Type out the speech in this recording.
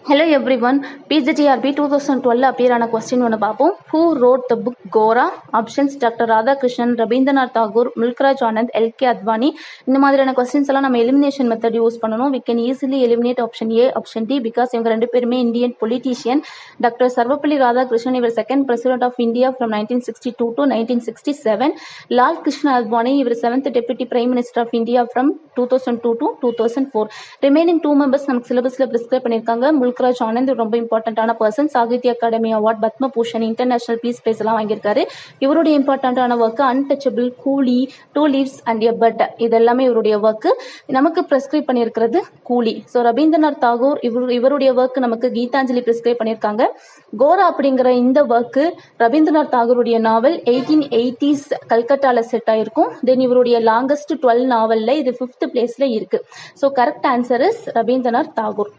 Hello everyone, PGTRB 2012 appear ஆன question ஒன்று பார்ப்போம். Who wrote the book Gora? Options Dr. Radhakrishnan, Rabindranath Tagore, Mulk Raj Anand, LK Advani. இந்த மாதிரியான questions எல்லாம் நம்ம elimination method யூஸ் பண்ணணும். We can easily eliminate option A, option D because இவங்க ரெண்டு பேருமே Indian politician. Doctor Sarvapalli Radhakrishnan இவர் second president of India from 1962 to 1967. Lal Krishna Advani இவர் seventh deputy prime minister of India from 2002 to 2004. Remaining 2 members நமக்கு சிலபஸ்ல prescribe பண்ணியிருக்காங்க. முல்க்ராஜ் ஆனந்த் ரொம்ப இம்பார்ட்டன்டான person, Sahitya Akademi award, Padma Bhushan, international peace prize எல்லாம் வாங்கியிருக்காரு. இவருடைய இம்பார்ட்டன்டான ஒர்க் அன்டச்சபிள், கூலி, 2 லீவ்ஸ் அண்ட் எ பட், இது எல்லாமே இவருடைய ஒர்க். நமக்கு பிரிஸ்கிரைப் பண்ணியிருக்கிறது கூலி. ஸோ ரவீந்திரநாத் தாகூர் இவருடைய ஒர்க் நமக்கு கீதாஞ்சலி பிரிஸ்கிரைப் பண்ணியிருக்காங்க. கோரா அப்படிங்கிற இந்த ஒர்க் ரவீந்திரநாத் தாகூருடைய நாவல் 1880s கல்கட்டால செட் ஆயிருக்கும். தென் இவருடைய லாங்கஸ்ட் 12 நாவல்ல இது 5th பிளேஸ்ல இருக்கு. So correct answer is Rabindranath Tagore.